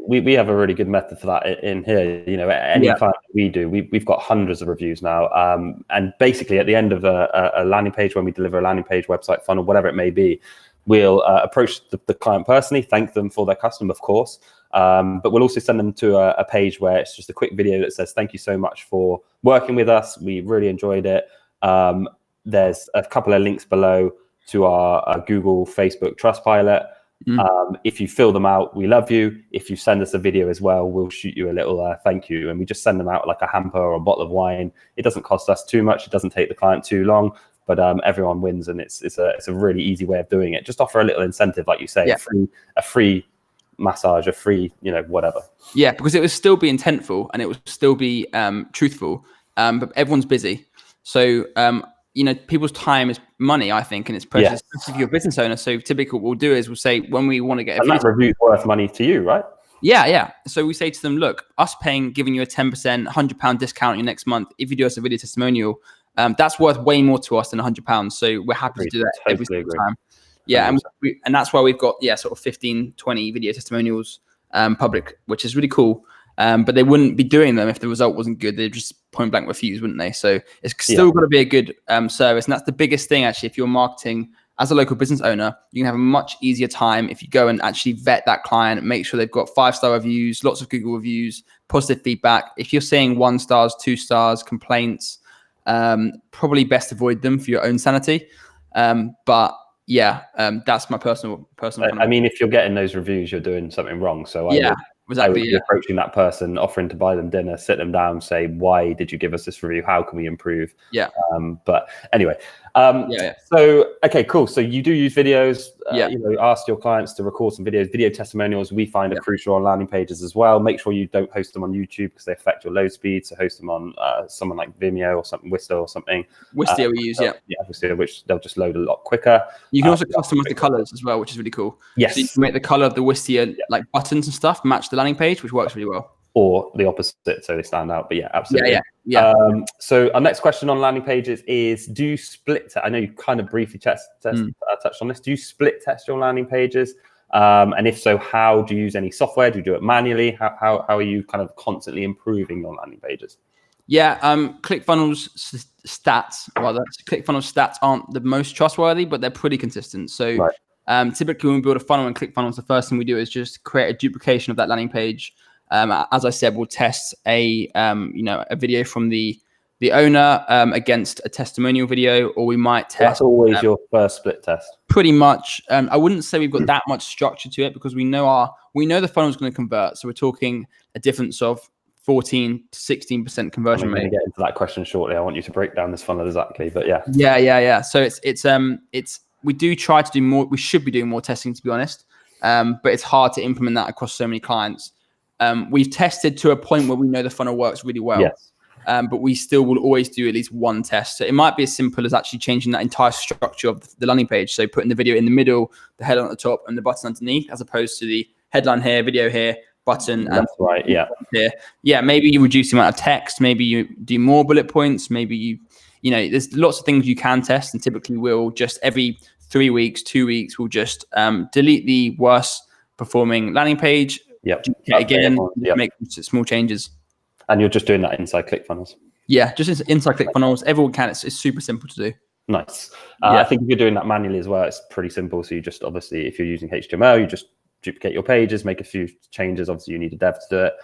We have a really good method for that in here. Any client we do, we've got hundreds of reviews now. And basically at the end of a landing page, when we deliver a landing page, website, funnel, whatever it may be, we'll approach the client personally, thank them for their custom, of course. But we'll also send them to a page where it's just a quick video that says, thank you so much for working with us. We really enjoyed it. There's a couple of links below to our Google, Facebook, Trustpilot. If you fill them out, we love you. If you send us a video as well, we'll shoot you a little thank you. And we just send them out like a hamper or a bottle of wine. It doesn't cost us too much. It doesn't take the client too long, but everyone wins. And it's a really easy way of doing it. Just offer a little incentive, like you say, a free massage, a free, whatever. Yeah, because it would still be intentful and it would still be truthful, but everyone's busy. So people's time is money, I think, and it's precious, especially if you're a business owner. So typically what we'll do is we'll say when we want to get that review's worth money to you, right? Yeah. So we say to them, look, us giving you a 10%, £100 discount your next month, if you do us a video testimonial, that's worth way more to us than £100. So we're happy to do that every single time. Yeah. And that's why we've got, sort of 15, 20 video testimonials public, which is really cool. But they wouldn't be doing them if the result wasn't good. They'd just point blank refuse, wouldn't they? So it's still got to be a good service. And that's the biggest thing, actually, if you're marketing as a local business owner, you can have a much easier time if you go and actually vet that client, make sure they've got 5-star reviews, lots of Google reviews, positive feedback. If you're seeing 1 stars, 2 stars, complaints, probably best avoid them for your own sanity. But that's my personal. I mean, if you're getting those reviews, you're doing something wrong. So I would be approaching that person, offering to buy them dinner, sit them down, say, why did you give us this review? How can we improve? But anyway, so, okay, cool. So you do use videos, ask your clients to record some videos, video testimonials. We find are crucial on landing pages as well. Make sure you don't host them on YouTube because they affect your load speed. So host them on someone like Vimeo or something, Wistia or something. Wistia we use, Wistia, which they'll just load a lot quicker. You can also customize the colors as well, which is really cool. Yes. So you can make the color of the Wistia, like buttons and stuff, match the landing page, which works really well. Or the opposite, so they stand out. But absolutely. So our next question on landing pages is: do you split test? I know you kind of briefly touched on this. Do you split test your landing pages? And if so, how do you use any software? Do you do it manually? How are you kind of constantly improving your landing pages? ClickFunnels stats aren't the most trustworthy, but they're pretty consistent. So typically when we build a funnel in ClickFunnels, the first thing we do is just create a duplication of that landing page. As I said, we'll test a video from the owner against a testimonial video, or we might test. That's always your first split test. Pretty much. I wouldn't say we've got that much structure to it because we know the funnel is going to convert. So we're talking a difference of 14 to 16% conversion rate. I'm going to get into that question shortly. I want you to break down this funnel exactly, but So it's we do try to do more. We should be doing more testing, to be honest. But it's hard to implement that across so many clients. We've tested to a point where we know the funnel works really well. Yes. But we still will always do at least one test. So it might be as simple as actually changing that entire structure of the landing page. So putting the video in the middle, the headline at the top, and the button underneath, as opposed to the headline here, video here, button. That's right. Here. Maybe you reduce the amount of text. Maybe you do more bullet points. Maybe there's lots of things you can test, and typically we'll just every 3 weeks, 2 weeks, we'll just delete the worst performing landing page. Again, make small changes. And you're just doing that inside ClickFunnels? Yeah, just inside ClickFunnels. Everyone can. It's super simple to do. Nice. I think if you're doing that manually as well, it's pretty simple. So you just obviously, if you're using HTML, you just duplicate your pages, make a few changes. Obviously, you need a dev to do it.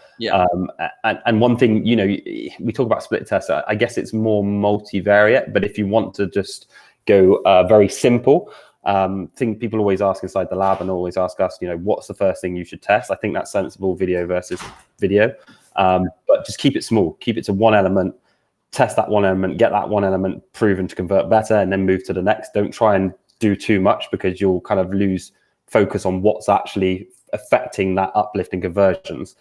And one thing, we talk about split tests. I guess it's more multivariate, but if you want to just go very simple, thing people always ask inside the lab and always ask us, what's the first thing you should test? I think that's sensible, video versus video. But just keep it small, keep it to one element, test that one element, get that one element proven to convert better, and then move to the next. Don't try and do too much because you'll kind of lose focus on what's actually affecting that uplift in conversions.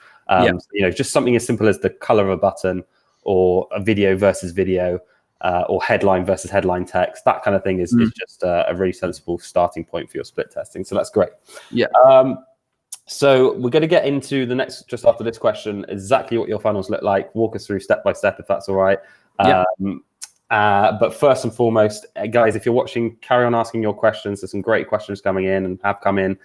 Just something as simple as the color of a button, or a video versus video, or headline versus headline text. That kind of thing is just a really sensible starting point for your split testing. So that's great. So we're going to get into the next, just after this question, exactly what your funnels look like. Walk us through step by step, if that's all right. But first and foremost, guys, if you're watching, carry on asking your questions. There's some great questions coming in and have come in.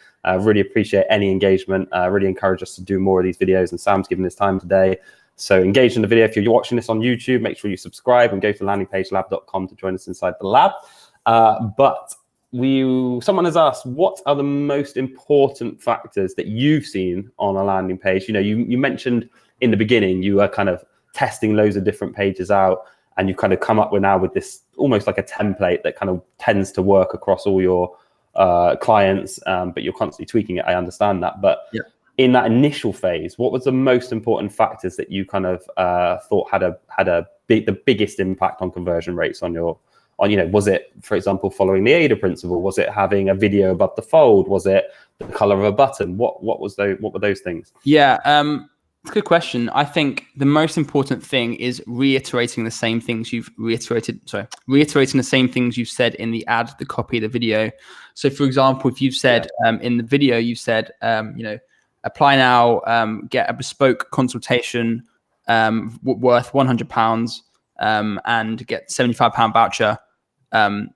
Really appreciate any engagement. Really encourage us to do more of these videos. And Sam's given his time today. So engage in the video. If you're watching this on YouTube, make sure you subscribe and go to landingpagelab.com to join us inside the lab. But someone has asked, what are the most important factors that you've seen on a landing page? You mentioned in the beginning, you were kind of testing loads of different pages out, and you've kind of come up with this almost like a template that kind of tends to work across all your clients, but you're constantly tweaking it. I understand that. But in that initial phase, what was the most important factors that you kind of thought had the biggest impact on conversion rates on your, was it, for example, following the AIDA principle? Was it having a video above the fold? Was it the color of a button? What were those things? It's a good question. I think the most important thing is reiterating the same things reiterating the same things you've said in the ad, the copy, the video. So for example, if you've said in the video, you said, apply now, get a bespoke consultation worth £100 and get £75 voucher,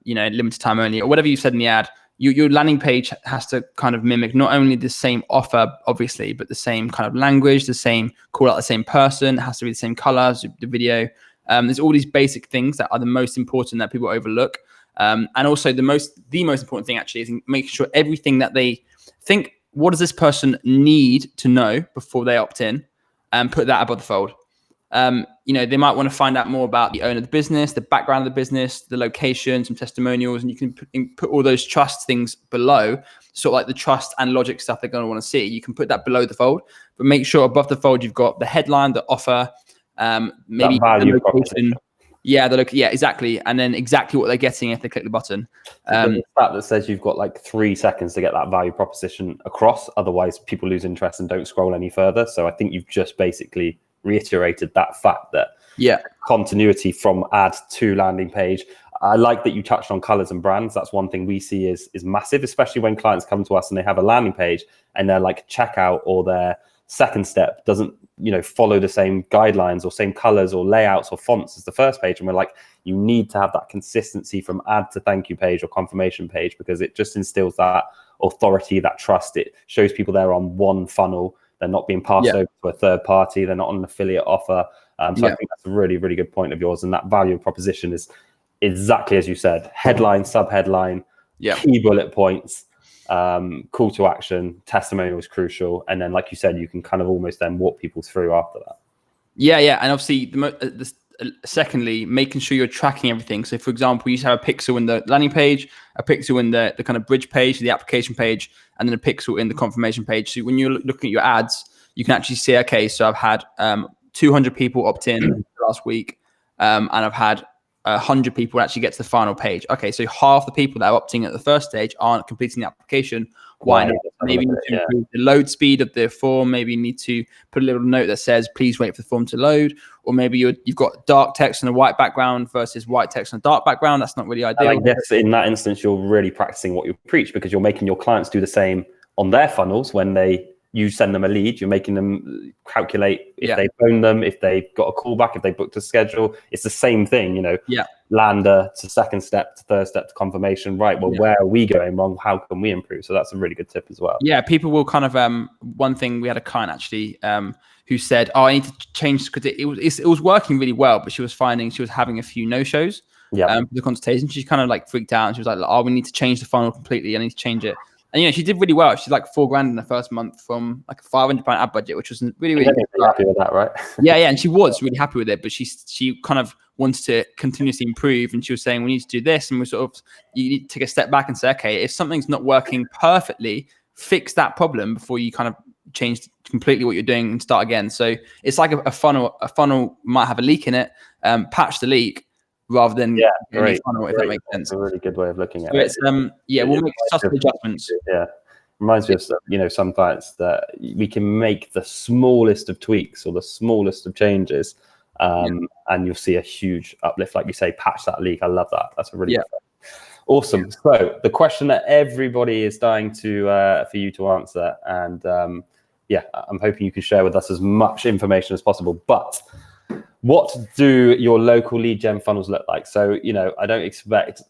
limited time only, or whatever you said in the ad. Your landing page has to kind of mimic not only the same offer, obviously, but the same kind of language, the same call out the same person. It has to be the same colors, the video. There's all these basic things that are the most important that people overlook. And also the most important thing actually is making sure everything that they think, what does this person need to know before they opt in, and put that above the fold. They might want to find out more about the owner of the business, the background of the business, the location, some testimonials, and you can put all those trust things below, sort of like the trust and logic stuff they're going to want to see. You can put that below the fold, but make sure above the fold you've got the headline, the offer, maybe the location. Yeah, exactly, and then exactly what they're getting if they click the button. The stat that says you've got like 3 seconds to get that value proposition across, otherwise people lose interest and don't scroll any further. So I think you've just basically reiterated that fact that continuity from ad to landing page. I like that you touched on colors and brands. That's one thing we see is massive, especially when clients come to us and they have a landing page and they're like checkout or their second step doesn't follow the same guidelines or same colors or layouts or fonts as the first page, and we're like, you need to have that consistency from ad to thank you page or confirmation page, because it just instills that authority, that trust. It shows people they're on one funnel. They're not being passed over to a third party. They're not on an affiliate offer. So I think that's a really, really good point of yours. And that value proposition is exactly as you said: headline, sub-headline, key bullet points, call to action, testimonial is crucial. And then, like you said, you can kind of almost then walk people through after that. Yeah. And obviously, secondly, making sure you're tracking everything. So, for example, you have a pixel in the landing page, a pixel in the kind of bridge page, the application page, and then a pixel in the confirmation page. So when you're looking at your ads, you can actually see, okay, so I've had 200 people opt in last week, and I've had 100 people actually get to the final page. Okay, so half the people that are opting at the first stage aren't completing the application. Why not? Maybe you need to improve the load speed of the form. Maybe you need to put a little note that says, please wait for the form to load. Or maybe you've got dark text on a white background versus white text on a dark background. That's not really ideal. I guess in that instance, you're really practicing what you preach, because you're making your clients do the same on their funnels. When you send them a lead, you're making them calculate if they phone them, if they've got a callback, if they booked a schedule. It's the same thing, lander to second step to third step to confirmation. Right. Well, where are we going wrong? How can we improve? So that's a really good tip as well. Yeah. People will kind of, one thing, we had a client actually who said, I need to change, because it was working really well, but she was finding she was having a few no-shows for the consultation. She kind of like freaked out and she was like, we need to change the funnel completely. I need to change it. And she did really well. She's like $4,000 in the first month from like a £500 ad budget, which was really, really happy with that, right? yeah, and she was really happy with it. But she kind of wants to continuously improve, and she was saying we need to do this, and you need to take a step back and say, okay, if something's not working perfectly, fix that problem before you kind of change completely what you're doing and start again. So it's like a funnel. A funnel might have a leak in it. Patch the leak, rather than funnel, if that makes sense. That's a really good way of looking at it. It's, we'll make subtle adjustments. Yeah, reminds me of some clients that we can make the smallest of tweaks or the smallest of changes, and you'll see a huge uplift. Like you say, patch that leak. I love that. That's a really good thing. Awesome. So the question that everybody is dying to for you to answer, and I'm hoping you can share with us as much information as possible. But what do your local lead gen funnels look like? So, I don't expect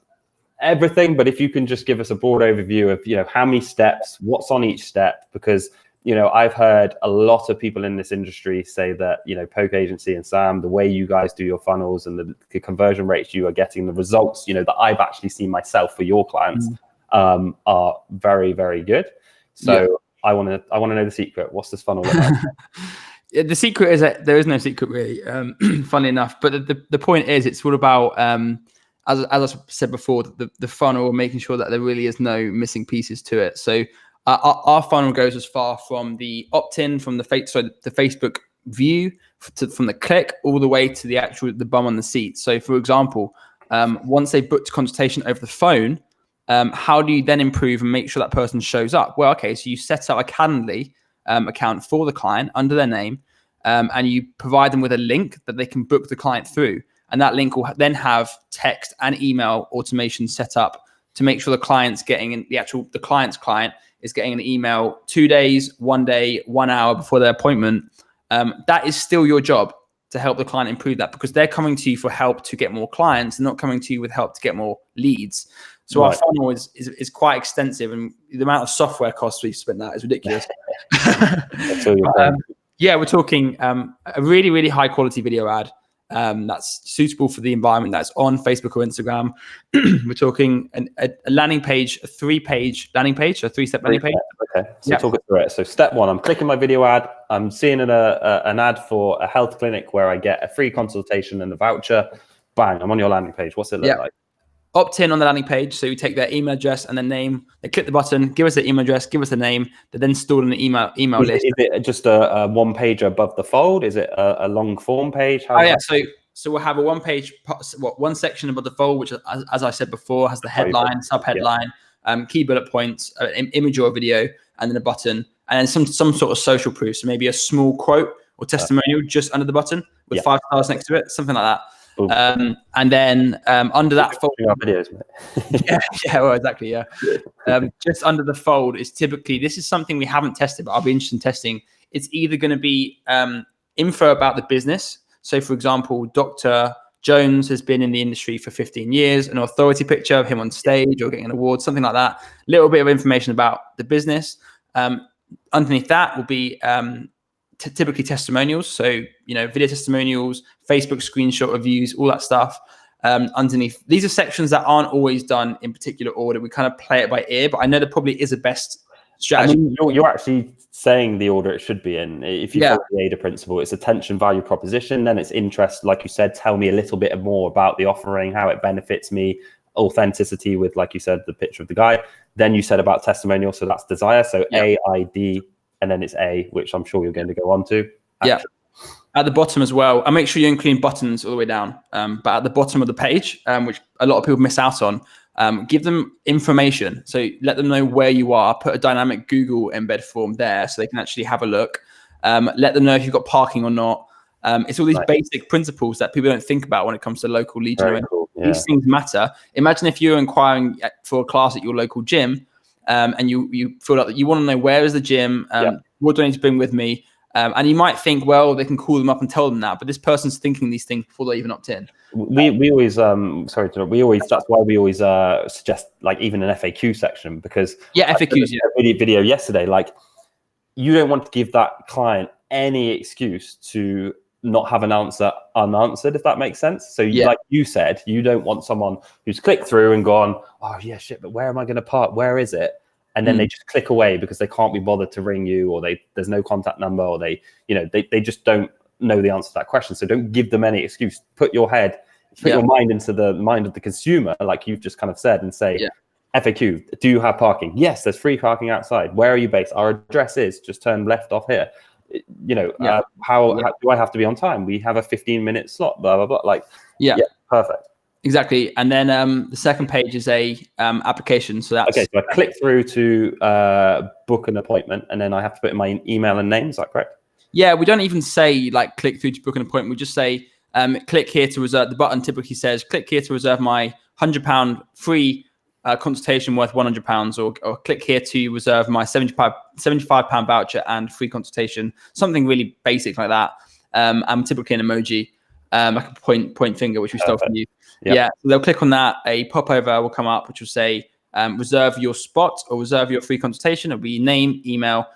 everything, but if you can just give us a broad overview of, how many steps, what's on each step, because, I've heard a lot of people in this industry say that, Poke Agency and Sam, the way you guys do your funnels and the conversion rates you are getting, the results, that I've actually seen myself for your clients are very, very good. So I want to know the secret. What's this funnel look like? The secret is that there is no secret, really, funnily enough. But the point is, it's all about, as I said before, the funnel, making sure that there really is no missing pieces to it. So our funnel goes as far from the opt-in, from the Facebook view, from the click, all the way to the bum on the seat. So, for example, once they booked a consultation over the phone, how do you then improve and make sure that person shows up? Well, okay, so you set up a Calendly account for the client under their name. and you provide them with a link that they can book the client through. And that link will then have text and email automation set up to make sure the client's getting the client's client is getting an email 2 days, 1 day, 1 hour before their appointment. That is still your job to help the client improve that, because they're coming to you for help to get more clients. They're not coming to you with help to get more leads. So our funnel is quite extensive, and the amount of software costs we've spent that is ridiculous. Yeah, we're talking a really, really high quality video ad that's suitable for the environment that's on Facebook or Instagram. We're talking a landing page, a 3-page landing page, a 3-step landing page. Okay, so talk us through it. So step 1, I'm clicking my video ad. I'm seeing an ad for a health clinic where I get a free consultation and a voucher. Bang, I'm on your landing page. What's it look like? Opt in on the landing page. So you take their email address and their name. They click the button, give us their email address, give us the name. They're then stored in the email list. Is it just a one page above the fold? Is it a long form page? So we'll have a one section above the fold, which, as I said before, has the headline, subheadline, key bullet points, an image or a video, and then a button, and then some sort of social proof. So maybe a small quote or testimonial just under the button with 5 stars next to it, something like that. And then under that fold, videos, well, exactly, just under the fold is typically, this is something we haven't tested, but I'll be interested in testing. It's either going to be info about the business. So, for example, Dr. Jones has been in the industry for 15 years, an authority picture of him on stage or getting an award, something like that. A little bit of information about the business. Underneath that will be typically testimonials. So, video testimonials, Facebook screenshot reviews, all that stuff. Underneath, these are sections that aren't always done in particular order. We kind of play it by ear, but I know there probably is a best strategy. I mean, you're actually saying the order it should be in. If you follow the AIDA principle, it's attention, value, proposition, then it's interest. Like you said, tell me a little bit more about the offering, how it benefits me, authenticity with, like you said, the picture of the guy. Then you said about testimonial, so that's desire. So AID, and then it's A, which I'm sure you're going to go on to. Action. At the bottom as well, I make sure you're including buttons all the way down. But at the bottom of the page, which a lot of people miss out on, give them information. So let them know where you are. Put a dynamic Google embed form there so they can actually have a look. Let them know if you've got parking or not. It's all these basic principles that people don't think about when it comes to local lead generation. Cool. These things matter. Imagine if you're inquiring for a class at your local gym, and you feel like that you want to know where is the gym, what do I need to bring with me? And you might think, well, they can call them up and tell them that, but this person's thinking these things before they even opt in. We always that's why we always suggest, like, even an FAQ section, because FAQs, video yesterday, like, you don't want to give that client any excuse to not have an answer unanswered, if that makes sense. So like you said, you don't want someone who's clicked through and gone, oh yeah, shit, but where am I going to park? Where is it? And then they just click away because they can't be bothered to ring you, or there's no contact number, or they just don't know the answer to that question. So don't give them any excuse. Put your mind into the mind of the consumer, like you've just kind of said, and say, FAQ, do you have parking? Yes, there's free parking outside. Where are you based? Our address is just turn left off here. How do I have to be on time? We have a 15-minute slot, blah, blah, blah. Like, perfect. Exactly. And then the second page is a application. So that's okay. So I click through to book an appointment, and then I have to put in my email and name. Is that correct? Yeah, we don't even say like click through to book an appointment. We just say click here to reserve. The button typically says click here to reserve my £100 free consultation worth £100, or click here to reserve my £75 voucher and free consultation. Something really basic like that. And typically an emoji, like a point finger, which we stole from you. So they'll click on that. A popover will come up, which will say reserve your spot or reserve your free consultation. It'll be name, email.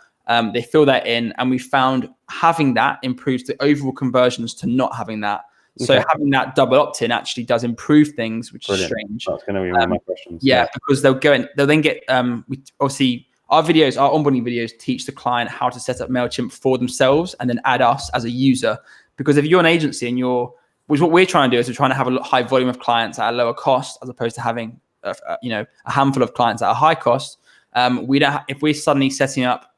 They fill that in, and we found having that improves the overall conversions to not having that. So having that double opt-in actually does improve things, which is strange. That's going to be one of my questions. Because they'll then get obviously our onboarding videos teach the client how to set up MailChimp for themselves and then add us as a user. Because if you're an agency and which what we're trying to do is we're trying to have a high volume of clients at a lower cost, as opposed to having a handful of clients at a high cost. If we're suddenly setting up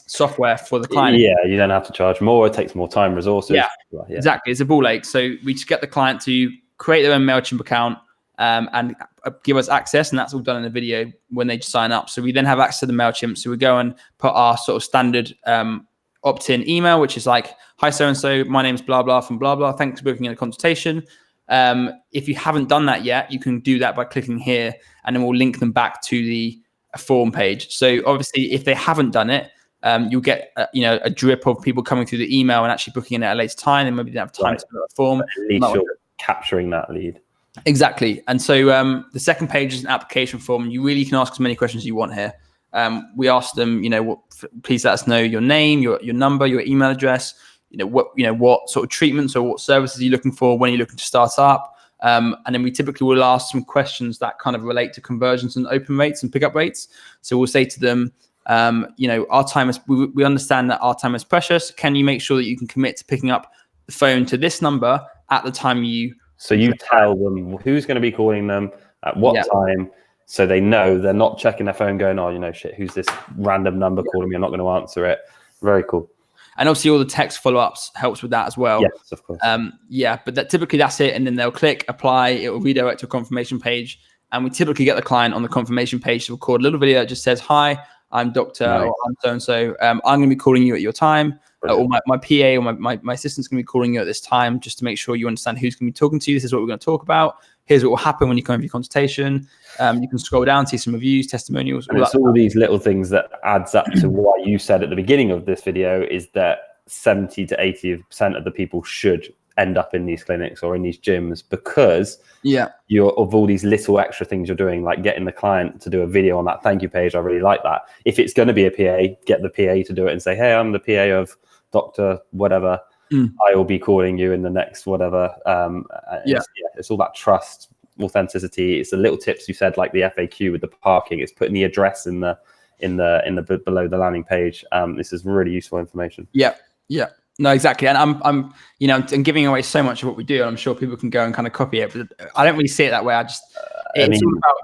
software for the client, you don't have to charge more. It takes more time, resources. Exactly. It's a ball ache. So we just get the client to create their own MailChimp account and give us access, and that's all done in the video when they sign up. So we then have access to the MailChimp. So we go and put our sort of standard opt-in email, which is like, hi, so-and-so, my name's blah, blah from blah, blah. Thanks for booking in a consultation. If you haven't done that yet, you can do that by clicking here, and then we'll link them back to the form page. So obviously, if they haven't done it, you'll get a drip of people coming through the email and actually booking in at a later time, and maybe they don't have time to fill out a form. But at least you're capturing that lead. Exactly. And so the second page is an application form. You really can ask as many questions as you want here. We ask them, please let us know your name, your number, your email address, what sort of treatments or what services are you looking for, when are you looking to start up. And then we typically will ask some questions that kind of relate to conversions and open rates and pickup rates. So we'll say to them, our time is, we understand that our time is precious. Can you make sure that you can commit to picking up the phone to this number at the time you... So you tell them who's going to be calling them at what time, so they know they're not checking their phone going, oh, shit, who's this random number calling me? I'm not going to answer it. Very cool. And obviously all the text follow-ups helps with that as well. Yes, of course. But typically that's it. And then they'll click apply. It will redirect to a confirmation page. And we typically get the client on the confirmation page to record a little video that just says, hi, I'm Dr. or I'm so-and-so. I'm going to be calling you at your time. Or my PA or my assistant's going to be calling you at this time, just to make sure you understand who's going to be talking to you. This is what we're going to talk about. Here's what will happen when you come for your consultation. You can scroll down, see some reviews, testimonials. And it's all these little things that adds up to what you said at the beginning of this video, is that 70 to 80% of the people should end up in these clinics or in these gyms, because you're of all these little extra things you're doing, like getting the client to do a video on that thank you page. I really like that. If it's going to be a PA, get the PA to do it and say, hey, I'm the PA of Dr. whatever. I will be calling you in the next whatever. It's all that trust, authenticity. It's the little tips you said, like the FAQ with the parking. It's putting the address in the below the landing page. This is really useful information. Yeah. No, exactly. And I'm giving away so much of what we do, and I'm sure people can go and kind of copy it, but I don't really see it that way. It's all about,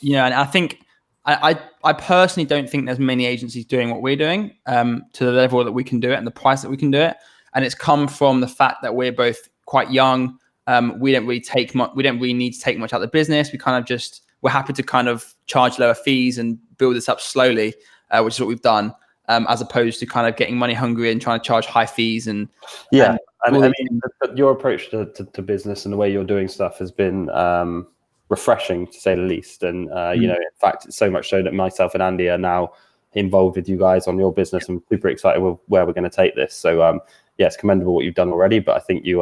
and I think I personally don't think there's many agencies doing what we're doing to the level that we can do it and the price that we can do it. And it's come from the fact that we're both quite young. We don't really need to take much out of the business. We're happy to kind of charge lower fees and build this up slowly, which is what we've done, as opposed to kind of getting money hungry and trying to charge high fees. Your approach to business and the way you're doing stuff has been refreshing, to say the least. And in fact, it's so much so that myself and Andy are now involved with you guys on your business. I'm super excited with where we're going to take this. So it's commendable what you've done already, but I think you've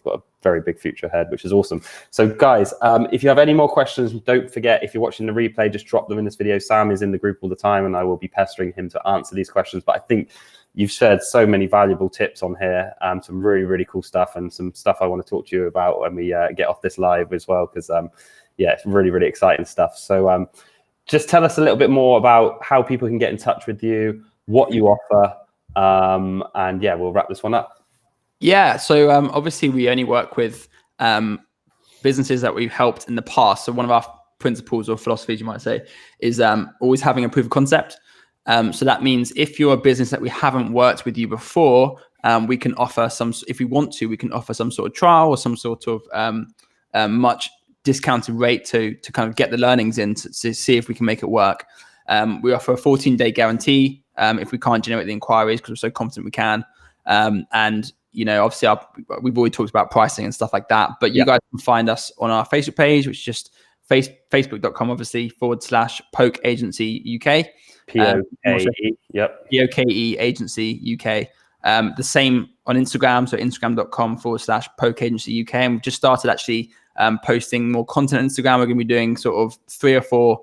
got a very big future ahead, which is awesome. So guys, if you have any more questions, don't forget, if you're watching the replay, just drop them in this video. Sam is in the group all the time, and I will be pestering him to answer these questions. But I think you've shared so many valuable tips on here, some really, really cool stuff, and some stuff I want to talk to you about when we get off this live as well, because it's really, really exciting stuff. So just tell us a little bit more about how people can get in touch with you, what you offer, and we'll wrap this one up. So obviously we only work with businesses that we've helped in the past. So one of our principles or philosophies, you might say, is always having a proof of concept. So that means if you're a business that we haven't worked with you before, we can offer if we want to, we can offer some sort of trial or some sort of much discounted rate to kind of get the learnings in to see if we can make it work. We offer a 14-day guarantee if we can't generate the inquiries, because we're so confident we can. Obviously we've already talked about pricing and stuff like that, but you guys can find us on our Facebook page, which is just facebook.com, obviously, /Poke Agency UK. POKE, POKE Agency UK. The same on Instagram, so instagram.com /Poke Agency UK. And we've just started actually posting more content on Instagram. We're going to be doing sort of 3 or 4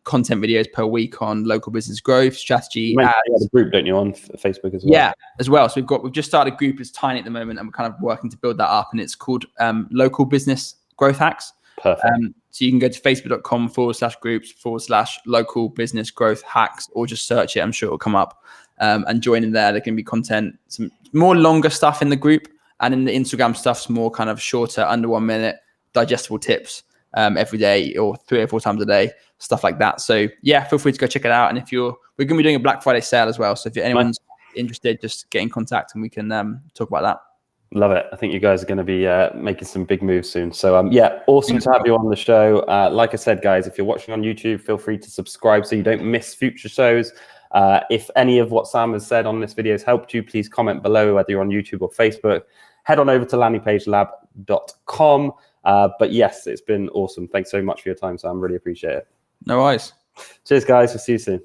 content videos per week on local business growth, strategy. You have a group, don't you, on Facebook as well? Yeah, as well. So we've just started a group. It's tiny at the moment, and we're kind of working to build that up. And it's called Local Business Growth Hacks. Perfect. So you can go to facebook.com /groups /local business growth hacks, or just search it. I'm sure it'll come up, and join in there. There can be content, some more longer stuff in the group, and in the Instagram stuff's more kind of shorter, under 1 minute, digestible tips every day or 3 or 4 times a day, stuff like that. So feel free to go check it out. And we're going to be doing a Black Friday sale as well. So if anyone's interested, just get in contact and we can talk about that. Love it. I think you guys are going to be making some big moves soon. So awesome to have you on the show. Like I said, guys, if you're watching on YouTube, feel free to subscribe so you don't miss future shows. If any of what Sam has said on this video has helped you, please comment below, whether you're on YouTube or Facebook. Head on over to landingpagelab.com. But yes, it's been awesome. Thanks so much for your time, Sam. Really appreciate it. No worries. Cheers, guys. We'll see you soon.